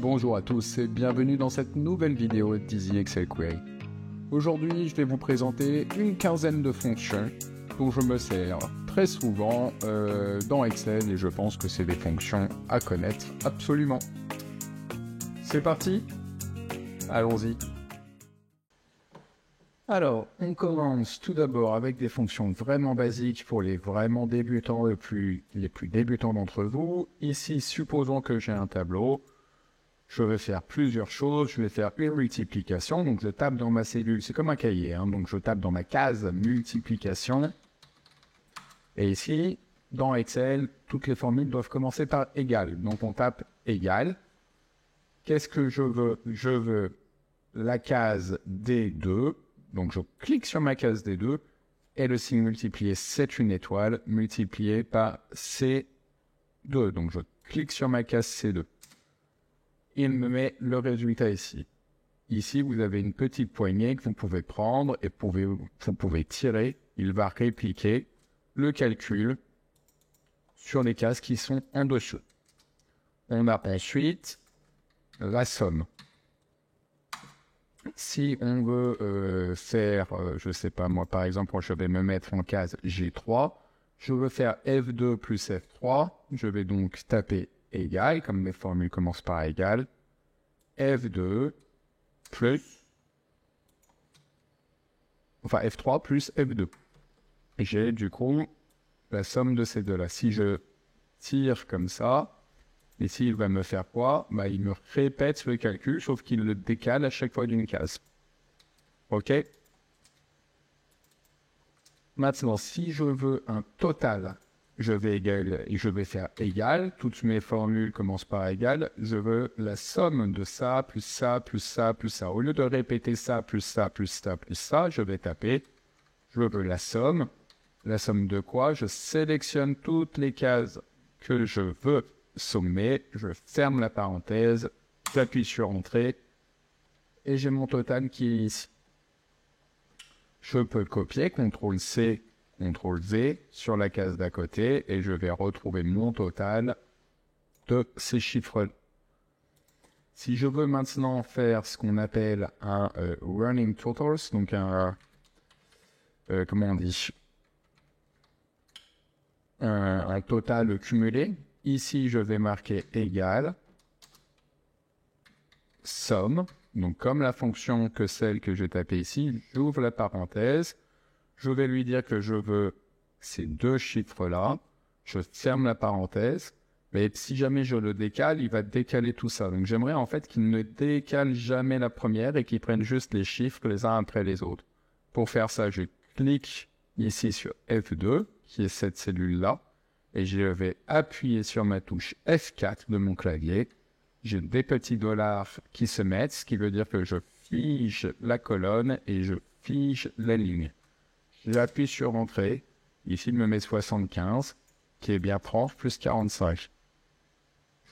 Bonjour à tous et bienvenue dans cette nouvelle vidéo d'Easy Excel Query. Aujourd'hui, je vais vous présenter une quinzaine de fonctions dont je me sers très souvent dans Excel et je pense que c'est des fonctions à connaître absolument. C'est parti? Allons-y. Alors, on commence tout d'abord avec des fonctions vraiment basiques pour les vraiment débutants, les plus débutants d'entre vous. Ici, supposons que j'ai un tableau. Je vais faire plusieurs choses. Je vais faire une multiplication. Donc, je tape dans ma cellule. C'est comme un cahier. Donc, je tape dans ma case multiplication. Et ici, dans Excel, toutes les formules doivent commencer par égal. Donc, on tape égal. Qu'est-ce que je veux? Je veux la case D2. Donc, je clique sur ma case D2. Et le signe multiplié, c'est une étoile multipliée par C2. Donc, je clique sur ma case C2. Il me met le résultat ici. Ici, vous avez une petite poignée que vous pouvez prendre et vous pouvez tirer. Il va répliquer le calcul sur les cases qui sont en dessous. On a ensuite la somme. Si on veut faire, je ne sais pas moi, par exemple, je vais me mettre en case G3. Je veux faire F2 plus F3. Je vais donc taper égal, comme mes formules commencent par égal, F2 plus, enfin F3 plus F2. Et j'ai du coup la somme de ces deux-là. Si je tire comme ça, ici il va me faire quoi? Il me répète le calcul, sauf qu'il le décale à chaque fois d'une case. Ok? Maintenant, si je veux un total, je vais faire égal. Toutes mes formules commencent par égal. Je veux la somme de ça, plus ça, plus ça, plus ça. Au lieu de répéter ça, plus ça, plus ça, plus ça, je vais taper. Je veux la somme. La somme de quoi? Je sélectionne toutes les cases que je veux sommer. Je ferme la parenthèse. J'appuie sur Entrée. Et j'ai mon total qui est ici. Je peux copier, CTRL-C, CTRL-V sur la case d'à côté et je vais retrouver mon total de ces chiffres-là. Si je veux maintenant faire ce qu'on appelle un running totals, donc comment on dit, un total cumulé, ici je vais marquer égal, somme. Donc, comme la fonction que celle que j'ai tapée ici, j'ouvre la parenthèse. Je vais lui dire que je veux ces deux chiffres-là. Je ferme la parenthèse. Mais si jamais je le décale, il va décaler tout ça. Donc, j'aimerais en fait qu'il ne décale jamais la première et qu'il prenne juste les chiffres les uns après les autres. Pour faire ça, je clique ici sur F2, qui est cette cellule-là. Et je vais appuyer sur ma touche F4 de mon clavier. J'ai des petits dollars qui se mettent, ce qui veut dire que je fige la colonne et je fige la ligne. J'appuie sur Entrée. Ici, il me met 75, qui est bien 30 plus 45.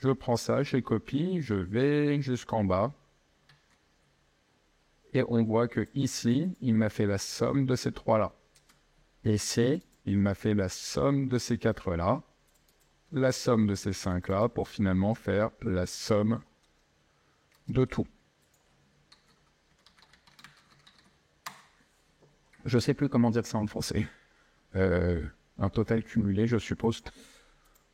Je prends ça, je copie, je vais jusqu'en bas. Et on voit que ici, il m'a fait la somme de ces trois-là. Ici, il m'a fait la somme de ces quatre-là. La somme de ces 5-là pour finalement faire la somme de tout. Je ne sais plus comment dire ça en français. Un total cumulé, je suppose.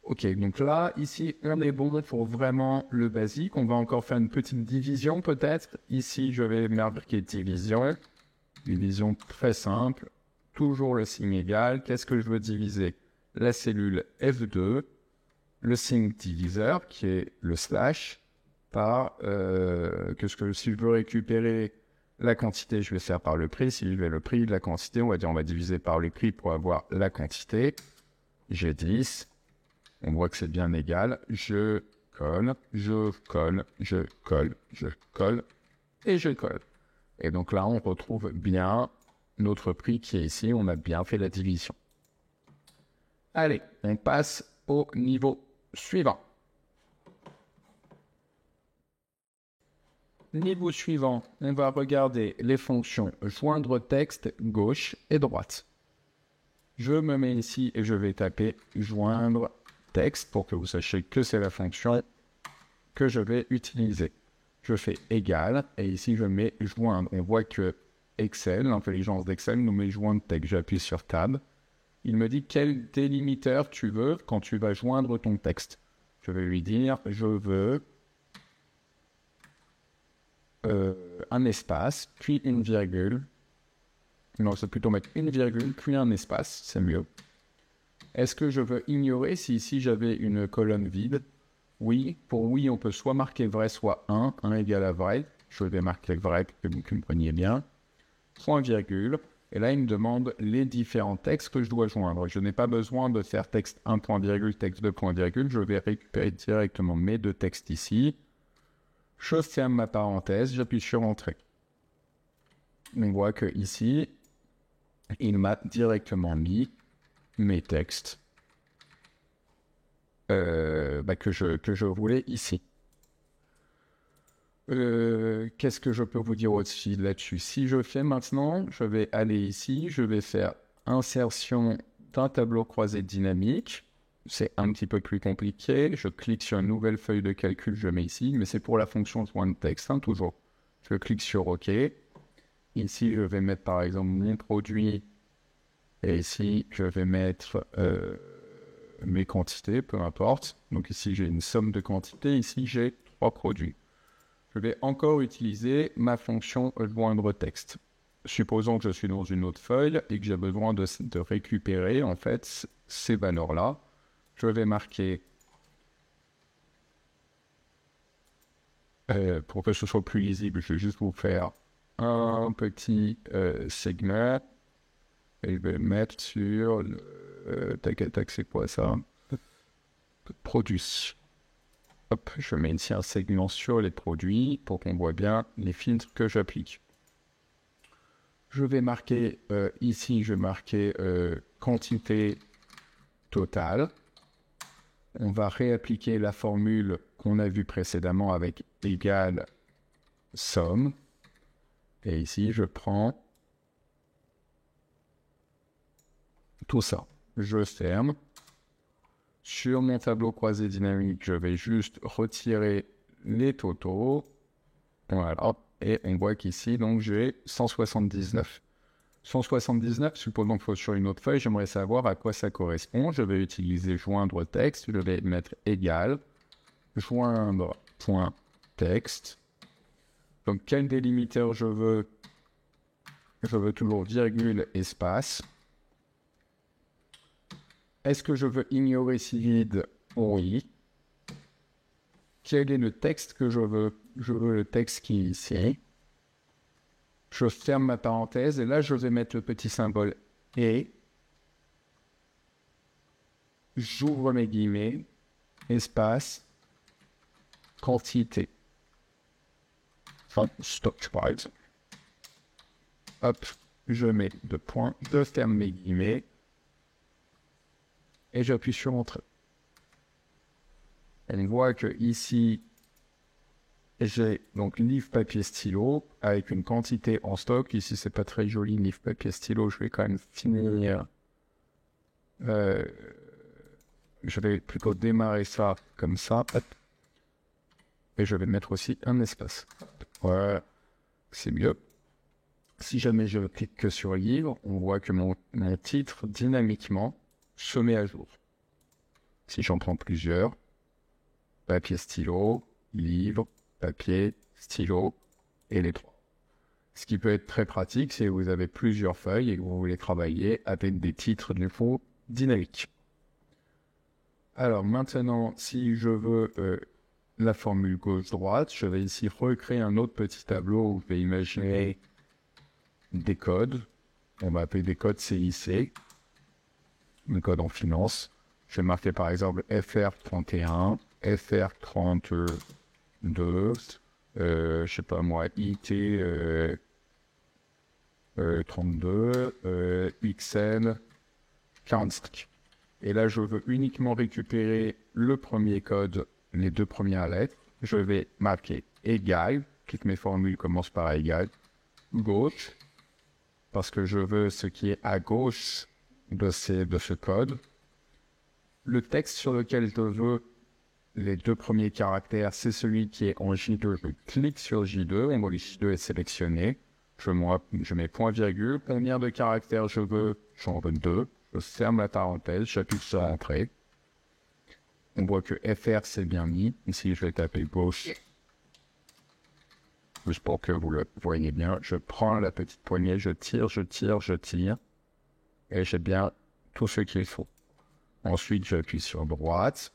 Ok, donc là, ici, on est bon pour vraiment le basique. On va encore faire une petite division peut-être. Ici, je vais marquer division. Division très simple. Toujours le signe égal. Qu'est-ce que je veux diviser? La cellule F2. Le signe diviseur, qui est le slash, par, si je veux récupérer la quantité, je vais faire par le prix. Si je veux le prix de la quantité, on va diviser par le prix pour avoir la quantité. J'ai 10. On voit que c'est bien égal. Je colle, je colle, je colle, je colle, et je colle. Et donc là, on retrouve bien notre prix qui est ici. On a bien fait la division. Allez, on passe au niveau suivant. Niveau suivant, on va regarder les fonctions joindre texte gauche et droite. Je me mets ici et je vais taper joindre texte pour que vous sachiez que c'est la fonction que je vais utiliser. Je fais égal et ici je mets joindre. On voit que Excel, l'intelligence d'Excel nous met joindre texte. J'appuie sur Tab. Il me dit quel délimiteur tu veux quand tu vas joindre ton texte. Je vais lui dire je veux un espace, puis une virgule. Non, c'est plutôt mettre une virgule, puis un espace, c'est mieux. Est-ce que je veux ignorer si ici j'avais une colonne vide? Oui, pour oui, on peut soit marquer vrai, soit 1 égale à vrai. Je vais marquer vrai, que vous compreniez bien. Point virgule. Et là, il me demande les différents textes que je dois joindre. Je n'ai pas besoin de faire texte 1 point virgule, texte 2 point virgule. Je vais récupérer directement mes deux textes ici. Je ferme ma parenthèse, j'appuie sur Entrée. On voit que ici, il m'a directement mis mes textes que je voulais ici. Qu'est-ce que je peux vous dire aussi là-dessus? Si je fais maintenant, je vais aller ici, je vais faire insertion d'un tableau croisé dynamique. C'est un petit peu plus compliqué. Je clique sur une nouvelle feuille de calcul, je mets ici, mais c'est pour la fonction joindre texte, toujours. Je clique sur OK. Ici, je vais mettre par exemple mon produit. Et ici, je vais mettre mes quantités, peu importe. Donc ici, j'ai une somme de quantités. Ici, j'ai 3 produits. Je vais encore utiliser ma fonction joindre texte. Supposons que je suis dans une autre feuille et que j'ai besoin de récupérer en fait ces valeurs-là. Je vais marquer, pour que ce soit plus lisible, je vais juste vous faire un petit segment et je vais le mettre sur le tac, c'est quoi ça? Produits. Hop, je mets ici un segment sur les produits pour qu'on voit bien les filtres que j'applique. Je vais marquer ici, je vais marquer quantité totale. On va réappliquer la formule qu'on a vue précédemment avec égal somme. Et ici, je prends tout ça. Je ferme. Sur mon tableau croisé dynamique, je vais juste retirer les totaux. Voilà. Et on voit qu'ici, donc, j'ai 179. 179, supposons qu'il faut sur une autre feuille, j'aimerais savoir à quoi ça correspond. Je vais utiliser joindre texte. Je vais mettre égal joindre point texte. Donc, quel délimiteur je veux? Je veux toujours virgule espace. Est-ce que je veux ignorer si vide? Oui. Quel est le texte que je veux? Je veux le texte qui est ici. Je ferme ma parenthèse et là, je vais mettre le petit symbole « et ». J'ouvre mes guillemets, espace, quantité. Enfin, stop, hop, je mets deux points, je ferme mes guillemets et j'appuie sur Entrée. On voit que ici, j'ai donc livre, papier, stylo avec une quantité en stock. Ici, c'est pas très joli, livre, papier, stylo. Je vais quand même finir. Je vais plutôt démarrer ça comme ça. Et je vais mettre aussi un espace. Voilà, c'est mieux. Si jamais je clique que sur livre, on voit que mon titre, dynamiquement, se met à jour. Si j'en prends plusieurs, papier, stylo, livre, papier, stylo et les trois. Ce qui peut être très pratique, c'est que vous avez plusieurs feuilles et que vous voulez travailler avec des titres de faux dynamiques. Alors maintenant, si je veux la formule gauche-droite, je vais ici recréer un autre petit tableau où je vais imaginer des codes. On va appeler des codes CIC, un code en finance. Je vais marquer par exemple FR31, FR32, je sais pas moi, IT 32, XN 45. Et là, je veux uniquement récupérer le premier code, les deux premières lettres. Je vais marquer égal, toutes mes formules commencent par égal, gauche, parce que je veux ce qui est à gauche de ce code. Le texte sur lequel je veux les deux premiers caractères, c'est celui qui est en J2. Je clique sur J2 et mon J2 est sélectionné. Je mets point virgule. Combien de caractères je veux? J'en veux 2. Je ferme la parenthèse, j'appuie sur Entrée. On voit que FR c'est bien mis. Ici, je vais taper gauche. Juste pour que vous le voyez bien. Je prends la petite poignée, je tire. Et j'ai bien tout ce qu'il faut. Ensuite, j'appuie sur droite.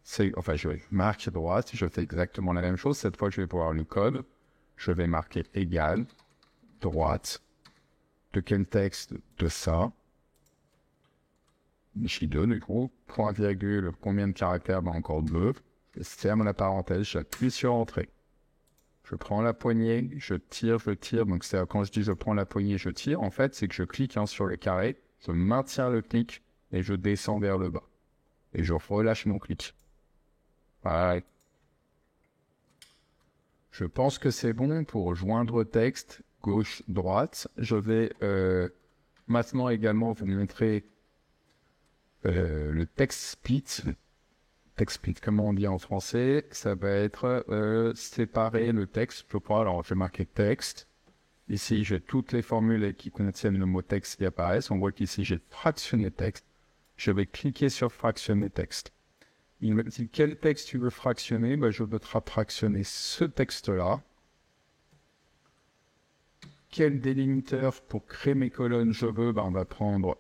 Je marque droite. Je fais exactement la même chose. Cette fois, je vais voir le code. Je vais marquer égal, droite. De quel texte? De ça. J2, du coup. Point virgule, combien de caractères? Encore 2. Je ferme la parenthèse, j'appuie sur Entrée. Je prends la poignée, je tire. Donc, quand je dis je prends la poignée, je tire, en fait, c'est que je clique sur le carré, je maintiens le clic et je descends vers le bas. Et je relâche mon clic. Voilà. Je pense que c'est bon pour joindre texte, gauche, droite. Je vais maintenant également vous montrer le text split. Text split, comment on dit en français? Ça va être séparer le texte, je crois. Alors, je vais marquer texte. Ici, j'ai toutes les formules qui contiennent le mot texte qui apparaissent. On voit qu'ici, j'ai fractionné texte. Je vais cliquer sur fractionner texte. Il me dit quel texte tu veux fractionner. Je voudrais fractionner ce texte-là. Quel délimiteur pour créer mes colonnes je veux? On va prendre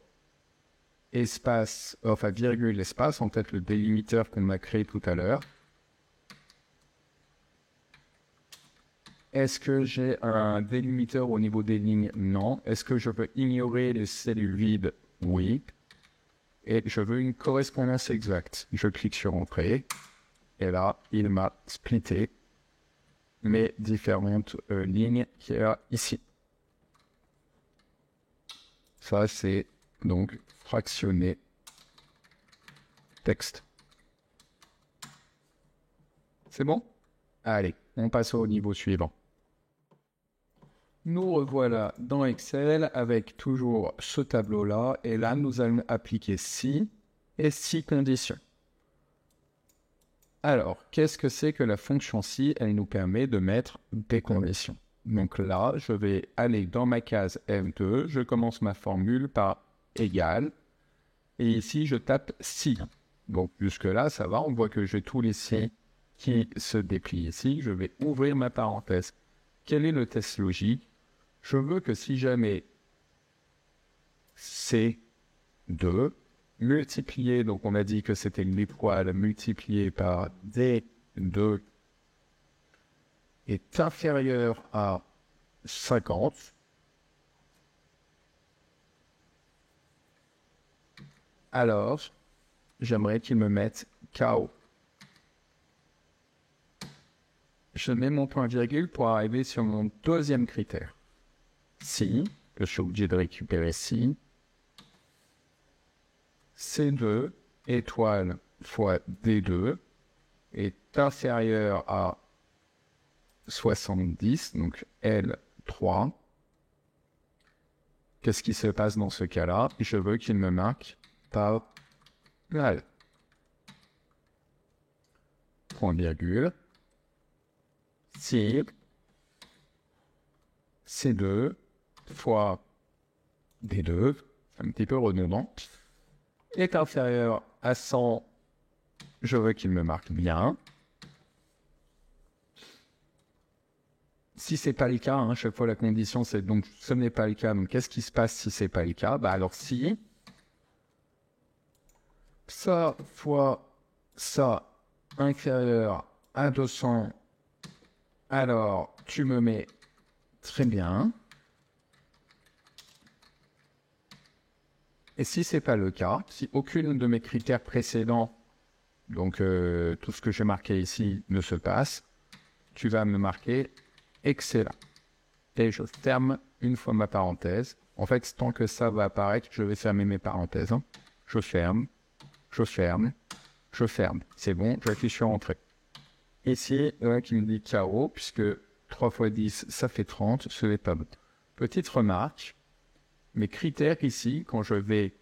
espace, virgule, espace, en fait le délimiteur qu'on a créé tout à l'heure. Est-ce que j'ai un délimiteur au niveau des lignes? Non. Est-ce que je veux ignorer les cellules vides? Oui. Et je veux une correspondance exacte. Je clique sur Entrée. Et là, il m'a splitté mes différentes lignes qu'il y a ici. Ça, c'est donc fractionner texte. C'est bon? Allez, on passe au niveau suivant. Nous revoilà dans Excel avec toujours ce tableau-là. Et là, nous allons appliquer si et si conditions. Alors, qu'est-ce que c'est que la fonction si? Elle nous permet de mettre des conditions. Donc là, je vais aller dans ma case F2. Je commence ma formule par égal. Et ici, je tape si. Donc jusque-là, ça va. On voit que j'ai tous les si qui se déplient ici. Je vais ouvrir ma parenthèse. Quel est le test logique? Je veux que si jamais C2 multiplié, donc on a dit que c'était l'étoile multiplié par D2 est inférieur à 50, alors j'aimerais qu'il me mette KO. Je mets mon point virgule pour arriver sur mon deuxième critère. Si, que je suis obligé de récupérer si, C2 étoile fois D2 est inférieur à 70, donc L3. Qu'est-ce qui se passe dans ce cas-là? Je veux qu'il me marque par L. Point virgule. Si C2 fois D2, un petit peu redondant, est inférieur à 100, je veux qu'il me marque bien. Si ce n'est pas le cas, chaque fois la condition c'est donc ce n'est pas le cas, donc qu'est-ce qui se passe si ce n'est pas le cas? Alors si ça fois ça inférieur à 200, alors tu me mets très bien. Et si ce n'est pas le cas, si aucune de mes critères précédents, donc tout ce que j'ai marqué ici, ne se passe, tu vas me marquer excellent. Et je ferme une fois ma parenthèse. En fait, tant que ça va apparaître, je vais fermer mes parenthèses. Je ferme, je ferme, je ferme. C'est bon, j'appuie sur Entrée. Ici, qui me dit KO, puisque 3 fois 10, ça fait 30, ce n'est pas bon. Petite remarque, mes critères ici, quand je vais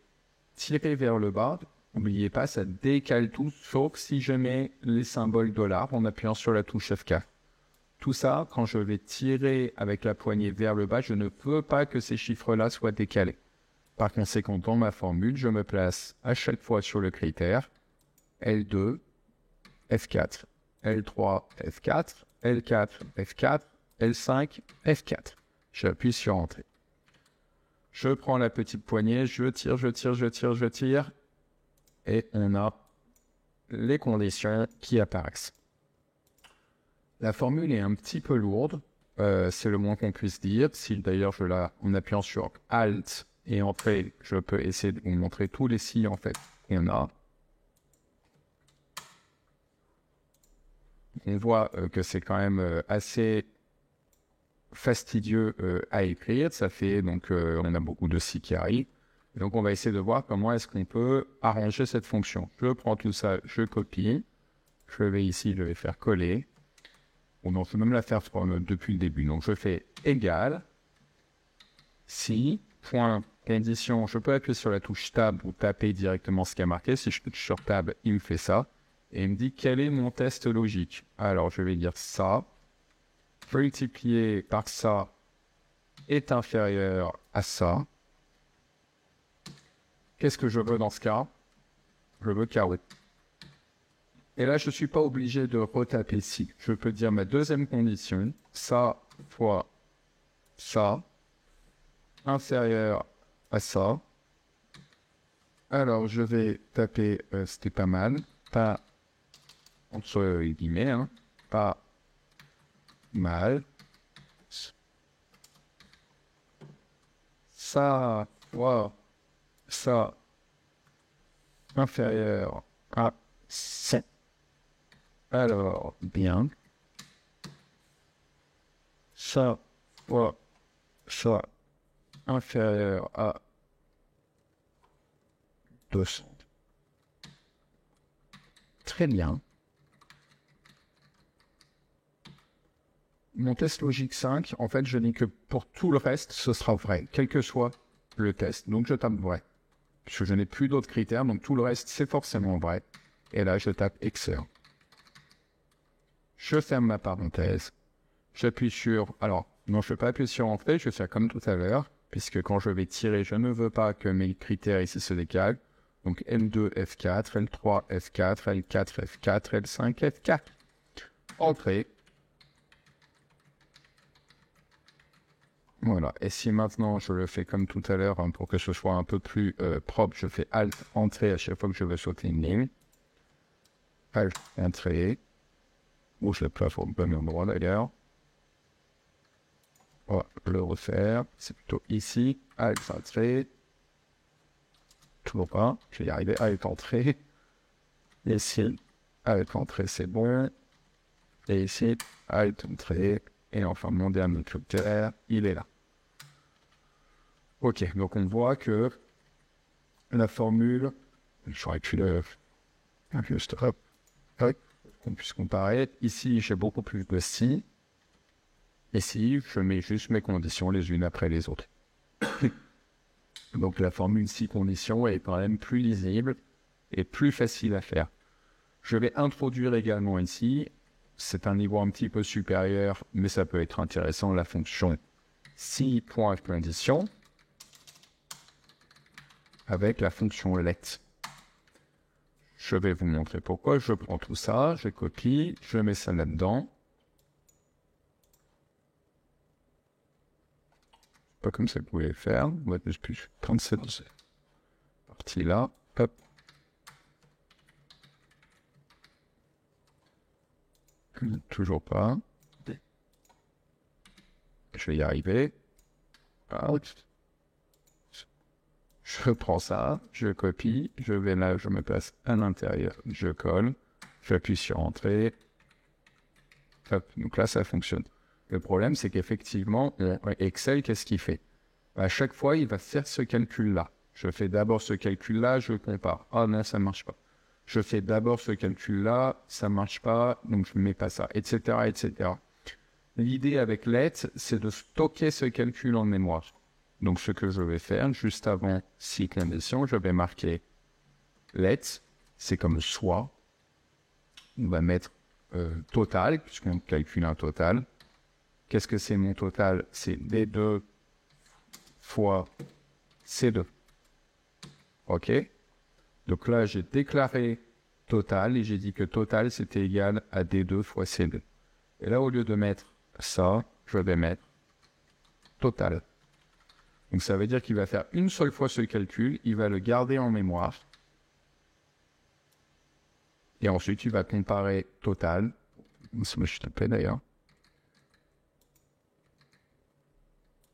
tirer vers le bas, n'oubliez pas, ça décale tout, sauf si je mets les symboles $ en appuyant sur la touche F4. Tout ça, quand je vais tirer avec la poignée vers le bas, je ne veux pas que ces chiffres-là soient décalés. Par conséquent, dans ma formule, je me place à chaque fois sur le critère L2, F4, L3, F4, L4, F4, L5, F4. J'appuie sur Entrée. Je prends la petite poignée, je tire, et on a les conditions qui apparaissent. La formule est un petit peu lourde, c'est le moins qu'on puisse dire. Si d'ailleurs en appuyant sur Alt et Entrée, je peux essayer de vous montrer tous les signes en fait qu'on a. On voit que c'est quand même assez fastidieux à écrire. Ça fait donc on a beaucoup de si qui arrivent. Donc on va essayer de voir comment est-ce qu'on peut arranger cette fonction. Je prends tout ça, je copie. Je vais ici, je vais faire coller. Bon, donc je peux même la faire depuis le début. Donc je fais égal si point condition. Je peux appuyer sur la touche tab ou taper directement ce qui a marqué. Si je touche sur tab, il me fait ça. Et il me dit quel est mon test logique. Alors je vais dire ça. Multiplié par ça est inférieur à ça. Qu'est-ce que je veux dans ce cas? Je veux carré. Et là, je ne suis pas obligé de retaper ici. Je peux dire ma deuxième condition, ça fois ça, inférieur à ça. Alors, je vais taper, c'était pas mal, pas entre guillemets, hein, pas mal. Ça fois ça, inférieur à 7. Alors, bien. Ça fois ça inférieur à 200. Très bien. Mon test logique 5, en fait, je dis que pour tout le reste, ce sera vrai, quel que soit le test. Donc, je tape vrai. Parce que je n'ai plus d'autres critères, donc tout le reste, c'est forcément vrai. Et là, je tape excellent. Je ferme ma parenthèse. J'appuie sur... Alors, non, je ne vais pas appuyer sur Entrée, je vais faire comme tout à l'heure, puisque quand je vais tirer, je ne veux pas que mes critères ici se décalent. Donc, L2, F4, L3, F4, L4, F4, L5, F4. Entrée. Voilà. Et si maintenant, je le fais comme tout à l'heure, hein, pour que ce soit un peu plus propre, je fais Alt, Entrée à chaque fois que je veux sauter une ligne. Alt, Entrée. Ou je le place au bon endroit d'ailleurs. On va le refaire. C'est plutôt ici. Alt, Entrée. Toujours pas. Je vais y arriver. Alt, Entrée. Ici. Alt, Entrée, c'est bon. Et ici. Alt, Entrée. Et enfin, mon dernier critère, il est là. Ok, donc on voit que la formule, j'aurais pu le... Juste hop, qu'on puisse comparer. Ici, j'ai beaucoup plus de si. Ici, je mets juste mes conditions les unes après les autres. Donc la formule si conditions est quand même plus lisible et plus facile à faire. Je vais introduire également ici, c'est un niveau un petit peu supérieur, mais ça peut être intéressant, la fonction si.condition avec la fonction let. Je vais vous montrer pourquoi. Je prends tout ça, je copie, je mets ça là-dedans. Pas comme ça que vous pouvez le faire. On va juste prendre cette partie-là. Hop. Toujours pas. Je vais y arriver. Je prends ça, je copie, je vais là, je me place à l'intérieur, je colle, j'appuie sur Entrée. Hop, donc là, ça fonctionne. Le problème, c'est qu'effectivement, Excel, qu'est-ce qu'il fait? À chaque fois, il va faire ce calcul-là. Je fais d'abord ce calcul-là, je compare. Ah non, ça ne marche pas. Je fais d'abord ce calcul-là, ça ne marche pas, donc je ne mets pas ça, etc., etc. L'idée avec let, c'est de stocker ce calcul en mémoire. Donc, ce que je vais faire, juste avant si condition, je vais marquer let, c'est comme soit. On va mettre total, puisqu'on calcule un total. Qu'est-ce que c'est mon total? C'est D2 fois C2. OK? Donc là, j'ai déclaré total et j'ai dit que total, c'était égal à D2 fois C2. Et là, au lieu de mettre ça, je vais mettre total. Donc ça veut dire qu'il va faire une seule fois ce calcul, il va le garder en mémoire. Et ensuite, il va comparer total. Ça me tapé d'ailleurs.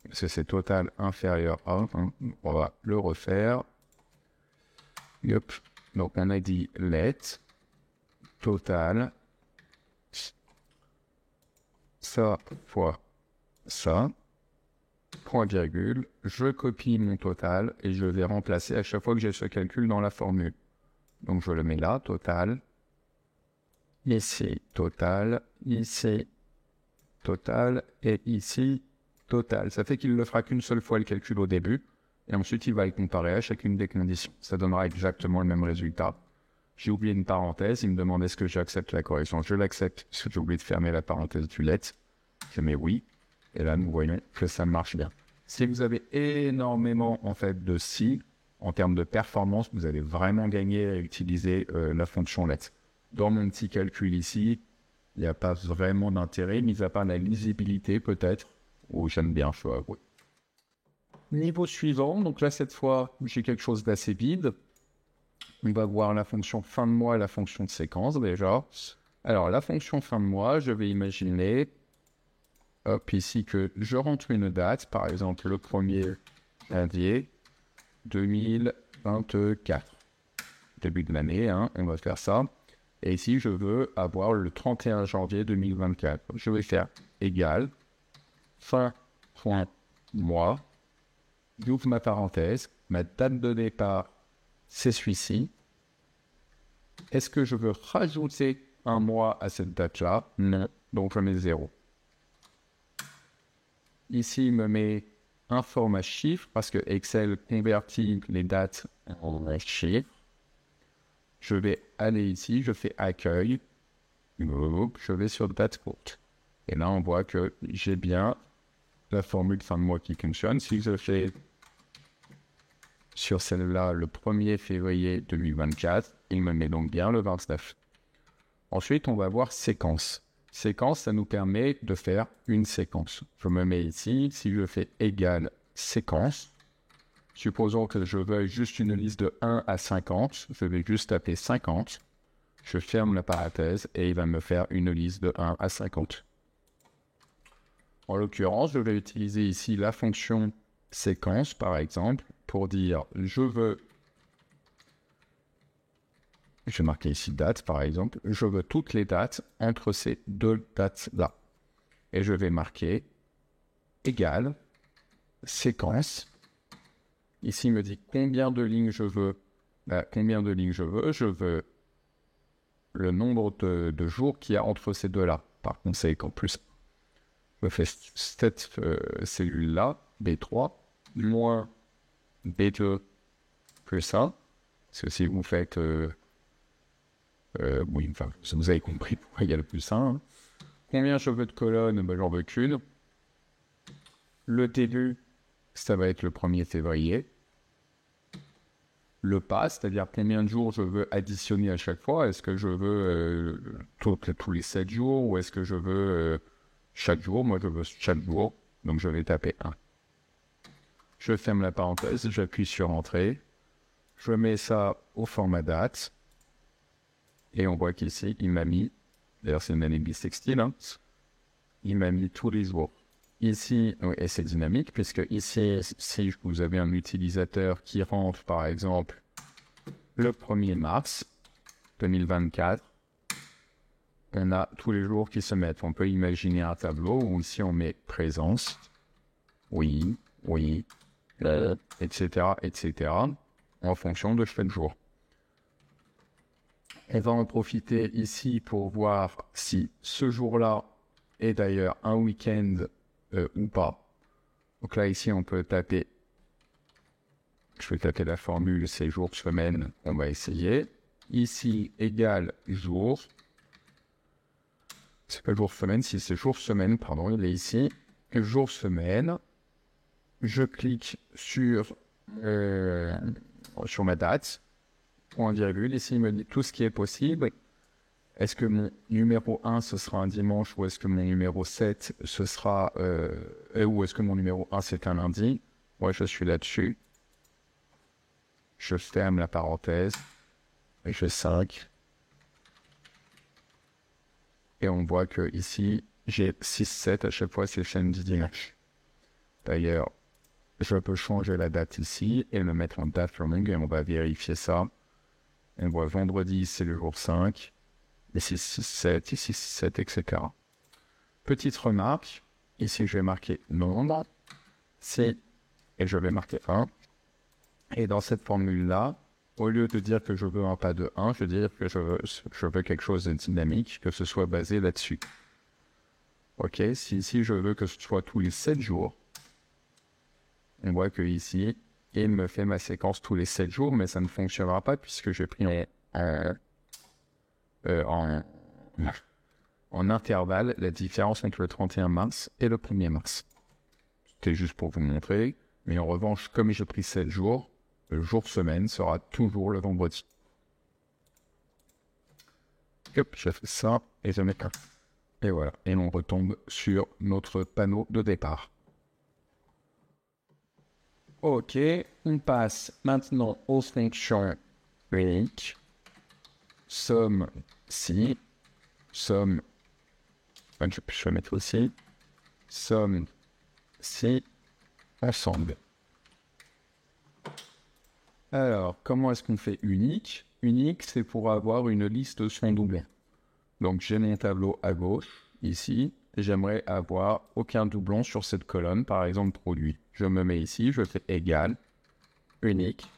Parce que c'est total inférieur à 1. On va le refaire. Yep. Donc on a dit let total ça fois ça, point virgule, je copie mon total et je vais remplacer à chaque fois que j'ai ce calcul dans la formule. Donc je le mets là, total, ici total, ici total et ici total. Ça fait qu'il ne le fera qu'une seule fois le calcul au début et ensuite il va le comparer à chacune des conditions. Ça donnera exactement le même résultat. J'ai oublié une parenthèse, il me demandait est-ce que j'accepte la correction. Je l'accepte parce que j'ai oublié de fermer la parenthèse du let. Je mets oui. Et là, nous voyons que ça marche bien. Si vous avez énormément en fait de si, en termes de performance, vous allez vraiment gagner à utiliser la fonction let. Dans mon petit calcul ici, il n'y a pas vraiment d'intérêt, mis à part la lisibilité peut-être, ou j'aime bien, je vois, oui. Niveau suivant, donc là cette fois, j'ai quelque chose d'assez vide. On va voir la fonction fin de mois et la fonction de séquence déjà. Alors la fonction fin de mois, je vais imaginer, hop, ici que je rentre une date, par exemple le 1er janvier 2024. Début de l'année, hein, on va faire ça. Et ici, je veux avoir le 31 janvier 2024. Je vais faire égal, fin, point, mois, j'ouvre ma parenthèse, ma date de départ, c'est celui-ci. Est-ce que je veux rajouter un mois à cette date-là? Non. Donc je mets 0. Ici, il me met un format chiffre parce que Excel convertit les dates en chiffres. Je vais aller ici, je fais accueil. Je vais sur date courte. Et là, on voit que j'ai bien la formule fin de mois qui fonctionne. Si je fais sur celle-là le 1er février 2024, il me met donc bien le 29. Ensuite, on va voir séquence. Séquence, ça nous permet de faire une séquence. Je me mets ici, si je fais égal séquence, supposons que je veuille juste une liste de 1 à 50, je vais juste taper 50, je ferme la parenthèse et il va me faire une liste de 1 à 50. En l'occurrence, je vais utiliser ici la fonction séquence, par exemple, pour dire je veux, je vais marquer ici date, par exemple, je veux toutes les dates entre ces deux dates-là. Et je vais marquer égal séquence. Ici, il me dit combien de lignes je veux. Combien de lignes je veux? Je veux le nombre de jours qu'il y a entre ces deux-là. Par conséquent, plus. Je fais cette cellule-là, B3, moins B2 plus 1. Parce que si vous faites... oui, enfin, vous avez compris pourquoi il y a le plus 1. Hein. Combien je veux de colonnes? Ben, j'en veux qu'une. Le début, ça va être le 1er février. Le pas, c'est-à-dire combien de jours je veux additionner à chaque fois. Est-ce que je veux tous les 7 jours ou est-ce que je veux chaque jour? Moi, je veux chaque jour, donc je vais taper 1. Je ferme la parenthèse, j'appuie sur Entrée. Je mets ça au format date. Et on voit qu'ici, il m'a mis, d'ailleurs c'est une année bissextile, hein, il m'a mis tous les jours. Ici, et c'est dynamique, puisque ici, si vous avez un utilisateur qui rentre, par exemple, le 1er mars 2024, on a tous les jours qui se mettent. On peut imaginer un tableau où ici on met présence, oui, etc., en fonction de chaque jour. On va en profiter ici pour voir si ce jour-là est d'ailleurs un week-end ou pas. Donc là, ici, on peut taper Je vais taper la formule, c'est jour, semaine, on va essayer. Ici, égale jour. C'est pas jour, semaine, si c'est jour, semaine, pardon, il est ici. Jour, semaine. Je clique sur ma date. Point virgule. Ici, il me dit tout ce qui est possible. Est-ce que mon numéro 1, ce sera un dimanche, ou est-ce que mon numéro 7, ce sera... ou est-ce que mon numéro 1, c'est un lundi? Moi, je suis là-dessus. Je ferme la parenthèse. Et je fais 5. Et on voit que ici, j'ai 6, 7. À chaque fois, c'est samedi, dimanche. D'ailleurs, je peux changer la date ici et le mettre en date longue et on va vérifier ça. Et on voit vendredi, c'est le jour 5. Ici 6, 7, ici 6, 7, etc. Petite remarque. Ici, je vais marquer nombre. Si, et je vais marquer 1. Et dans cette formule-là, au lieu de dire que je veux un pas de 1, je veux dire que je veux quelque chose de dynamique, que ce soit basé là-dessus. Ok, si ici je veux que ce soit tous les 7 jours, on voit que ici, il me fait ma séquence tous les 7 jours, mais ça ne fonctionnera pas puisque j'ai pris en intervalle la différence entre le 31 mars et le 1er mars. C'était juste pour vous montrer, mais en revanche, comme j'ai pris 7 jours, le jour semaine sera toujours le vendredi. Hop, je fais ça et je mets 1. Et voilà, et on retombe sur notre panneau de départ. Ok, on passe maintenant aux fonctions uniques. Somme si, somme, je vais mettre aussi, somme si, ensemble. Alors, comment est-ce qu'on fait unique? Unique, c'est pour avoir une liste sans doublon. Donc, j'ai mon tableau à gauche, ici, et j'aimerais avoir aucun doublon sur cette colonne, par exemple produit. Je me mets ici, je fais égal, unique,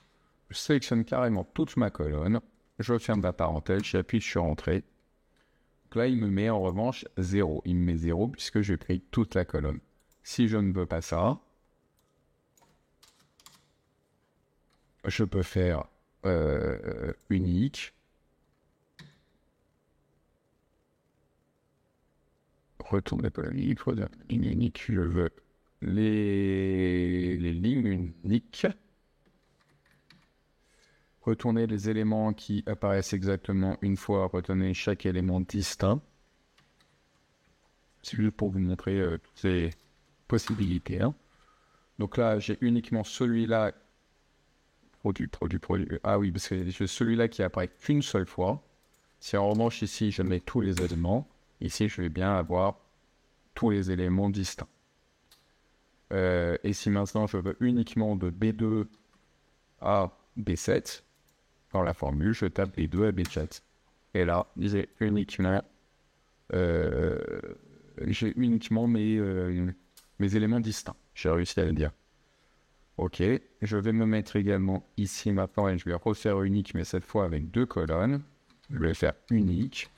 je sélectionne carrément toute ma colonne, je ferme la parenthèse, j'appuie sur entrée. Donc là, il me met en revanche 0. Il me met 0 puisque j'ai pris toute la colonne. Si je ne veux pas ça, je peux faire unique. Retourner pour unique, unique, je veux les lignes uniques. Retourner les éléments qui apparaissent exactement une fois, retenez chaque élément distinct. C'est juste pour vous montrer toutes ces possibilités. Hein. Donc là, j'ai uniquement celui-là. Produit. Ah oui, parce que j'ai celui-là qui apparaît qu'une seule fois. Si en revanche ici, je mets tous les éléments, ici, je vais bien avoir tous les éléments distincts. Et si maintenant, je veux uniquement de B2 à B7, dans la formule, je tape B2 à B7. Et là, j'ai uniquement mes éléments distincts. J'ai réussi à le dire. Ok, je vais me mettre également ici maintenant et je vais refaire unique, mais cette fois avec 2 colonnes. Je vais faire unique.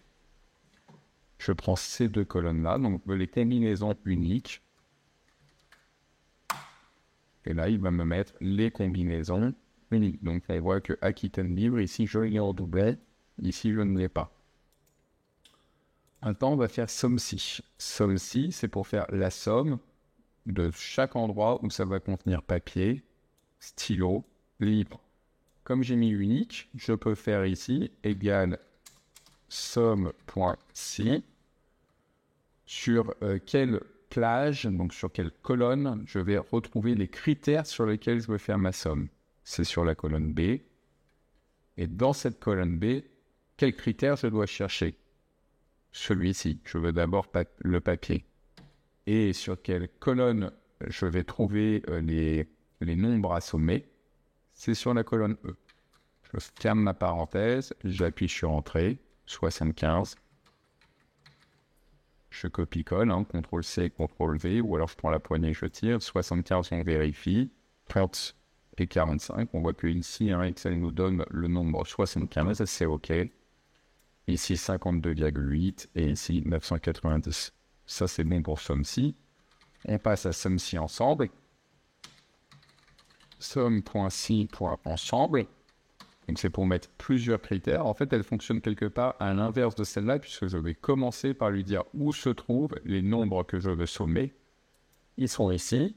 Je prends ces 2 colonnes-là, donc les combinaisons uniques. Et là, il va me mettre les combinaisons uniques. Donc, on voit que Aquitaine libre, ici, je l'ai en doublé. Ici, je ne l'ai pas. Maintenant, on va faire somme-si. Somme-si, c'est pour faire la somme de chaque endroit où ça va contenir papier, stylo, libre. Comme j'ai mis unique, je peux faire ici égal somme.si sur quelle plage, donc sur quelle colonne, je vais retrouver les critères sur lesquels je veux faire ma somme. C'est sur la colonne B. Et dans cette colonne B, quel critère je dois chercher? Celui-ci. Je veux d'abord le papier. Et sur quelle colonne je vais trouver les nombres à sommer? C'est sur la colonne E. Je ferme ma parenthèse, j'appuie sur Entrée, 75. Je copie-colle, hein, CTRL-C, CTRL-V, ou alors je prends la poignée et je tire. 75, on vérifie. 30 et 45, on voit que ici, hein, Excel nous donne le nombre 75, c'est OK. Ici, 52,8 et ici, 990. Ça, c'est bon pour somme-si. On passe à somme-si ensemble. somme.si.ensemble. Donc c'est pour mettre plusieurs critères. En fait, elle fonctionne quelque part à l'inverse de celle-là, puisque je vais commencer par lui dire où se trouvent les nombres que je veux sommer. Ils sont ici.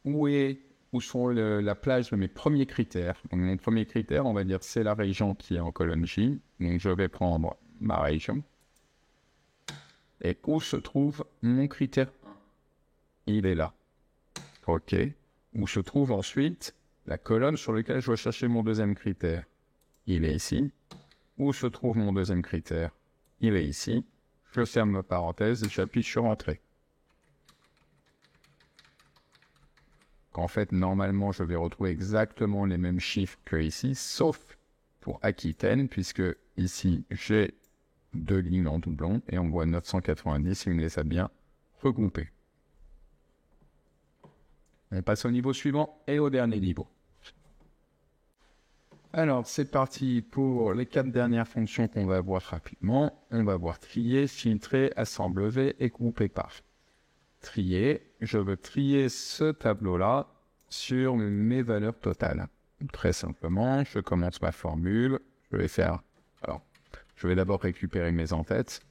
Où sont la plage de mes premiers critères. Donc mon premier critère, on va dire, c'est la région qui est en colonne J. Donc je vais prendre ma région. Et où se trouve mon critère 1? Il est là. OK. Où se trouve ensuite la colonne sur laquelle je vais chercher mon deuxième critère? Il est ici. Où se trouve mon deuxième critère? Il est ici. Je ferme ma parenthèse et j'appuie sur Entrée. En fait, normalement, je vais retrouver exactement les mêmes chiffres que ici, sauf pour Aquitaine, puisque ici, j'ai 2 lignes en doublon et on voit 990, il me les a bien regroupées. On passe au niveau suivant et au dernier niveau. Alors, c'est parti pour les 4 dernières fonctions qu'on va voir rapidement. On va voir trier, filtrer, assembler et grouper par. Trier, je veux trier ce tableau-là sur mes valeurs totales. Très simplement, je commence ma formule. Je vais d'abord récupérer mes en-têtes.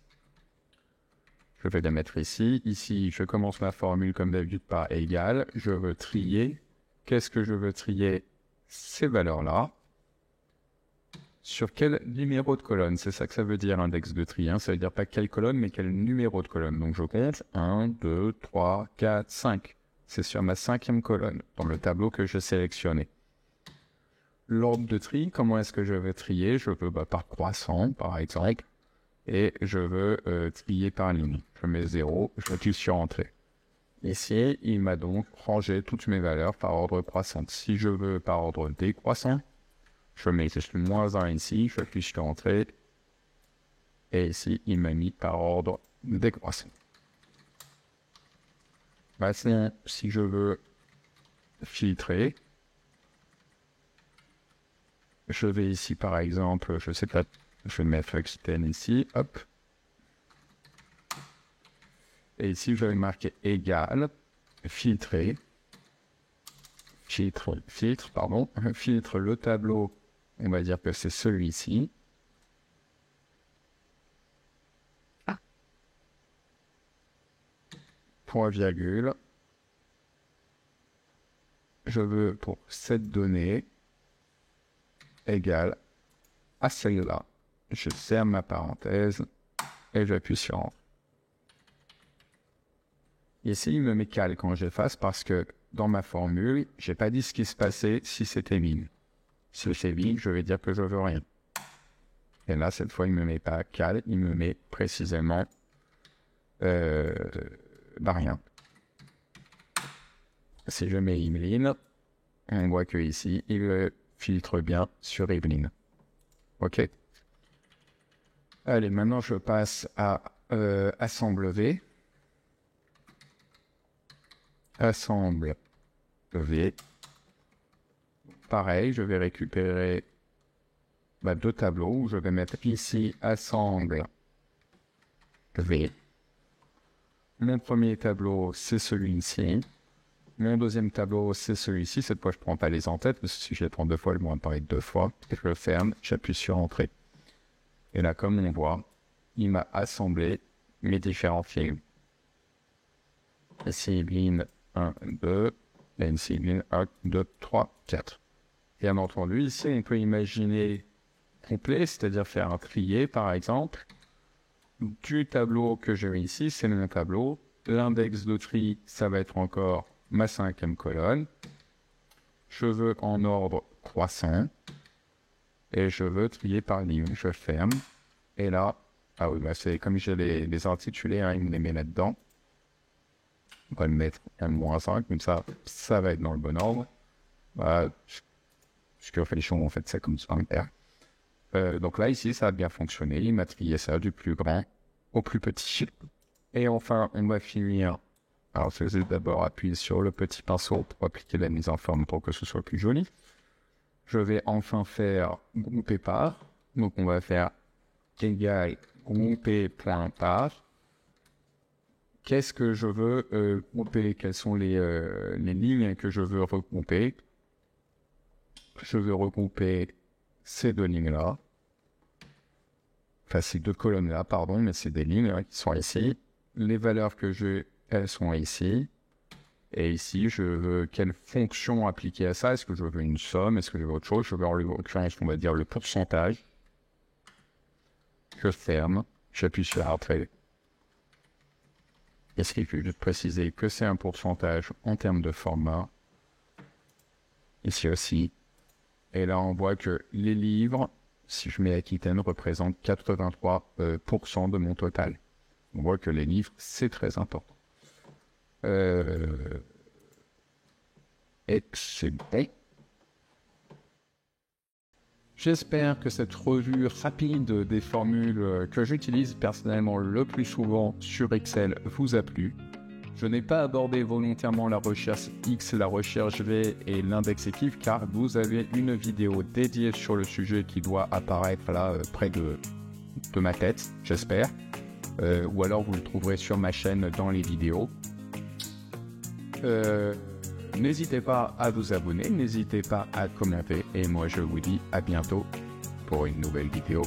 Je vais les mettre ici. Ici, je commence ma formule comme d'habitude par égal. Je veux trier. Qu'est-ce que je veux trier? Ces valeurs-là. Sur quel numéro de colonne? C'est ça que ça veut dire, index de tri. Ça veut dire pas quelle colonne, mais quel numéro de colonne. Donc je compte 1, 2, 3, 4, 5. C'est sur ma 5e colonne, dans le tableau que je sélectionnais. L'ordre de tri, comment est-ce que je vais trier? Je veux par croissant, par exemple. Et je veux trier par ligne. Je mets 0, je clique sur Entrée. Ici, il m'a donc rangé toutes mes valeurs par ordre croissant. Si je veux par ordre décroissant, je mets juste -1 ici, je clique sur Entrée. Et ici, il m'a mis par ordre décroissant. Maintenant, si je veux filtrer, je vais ici, par exemple, je sais pas, je vais mettre Aquitaine ici, hop. Et ici, je vais marquer égal, filtrer, filtre le tableau, on va dire que c'est celui-ci. Point virgule. Je veux pour cette donnée égale à celle-là. Je ferme ma parenthèse et j'appuie sur Entrée. Ici, il me met cal quand j'efface parce que dans ma formule, j'ai pas dit ce qui se passait si c'était min. Si c'est min, je vais dire que je veux rien. Et là, cette fois, il me met pas cal, il me met précisément rien. Si je mets Evelyn, on voit que ici, il filtre bien sur Evelyn. OK. Allez, maintenant, je passe à assembler. Assemble V. Pareil, je vais récupérer 2 tableaux où je vais mettre ici assemble V. Mon premier tableau, c'est celui-ci. Mon deuxième tableau, c'est celui-ci. Cette fois, je ne prends pas les en-têtes, parce que si je les prends 2 fois, elles vont apparaître 2 fois. Je le ferme, j'appuie sur Entrée. Et là, comme on voit, il m'a assemblé mes différents films. Ici, Evelyn 1, 2, et ici, Evelyn 1, 2, 3, 4. Bien entendu, ici, on peut imaginer complet, c'est-à-dire faire un trier, par exemple. Du tableau que j'ai ici, c'est mon tableau. L'index de tri, ça va être encore ma 5e colonne. Je veux en ordre croissant. Et je veux trier par ligne. Je ferme. Et là, ah oui, c'est comme je les intitulés, il me les met là-dedans. On va le mettre M-5, comme ça va être dans le bon ordre. Ce que fait les choses, en fait, c'est comme ça. Donc là, ici, ça a bien fonctionné. Il m'a trié ça du plus grand au plus petit. Et enfin, on va finir. Alors, je vais d'abord appuyer sur le petit pinceau pour appliquer la mise en forme pour que ce soit plus joli. Je vais enfin faire grouper par. Donc, on va faire égal grouper point par. qu'est-ce que je veux grouper, quelles sont les lignes que je veux regrouper. Je veux regrouper ces deux lignes-là. Enfin, ces deux colonnes-là, pardon, mais c'est des lignes qui sont ici. Les valeurs que j'ai, elles sont ici. Et ici, je veux quelle fonction appliquer à ça. Est-ce que je veux une somme? Est-ce que je veux autre chose? Je veux en l'occurrence, on va dire le pourcentage. Je ferme. J'appuie sur Après. Est-ce qu'il faut juste préciser que c'est un pourcentage en termes de format? Ici aussi. Et là, on voit que les livres, si je mets Aquitaine, représentent 83% de mon total. On voit que les livres, c'est très important. Excellent. J'espère que cette revue rapide des formules que j'utilise personnellement le plus souvent sur Excel vous a plu. Je n'ai pas abordé volontairement la recherche X, la recherche V et l'indexatif car vous avez une vidéo dédiée sur le sujet qui doit apparaître là près de ma tête, j'espère. Ou alors vous le trouverez sur ma chaîne dans les vidéos. N'hésitez pas à vous abonner, n'hésitez pas à commenter et moi je vous dis à bientôt pour une nouvelle vidéo.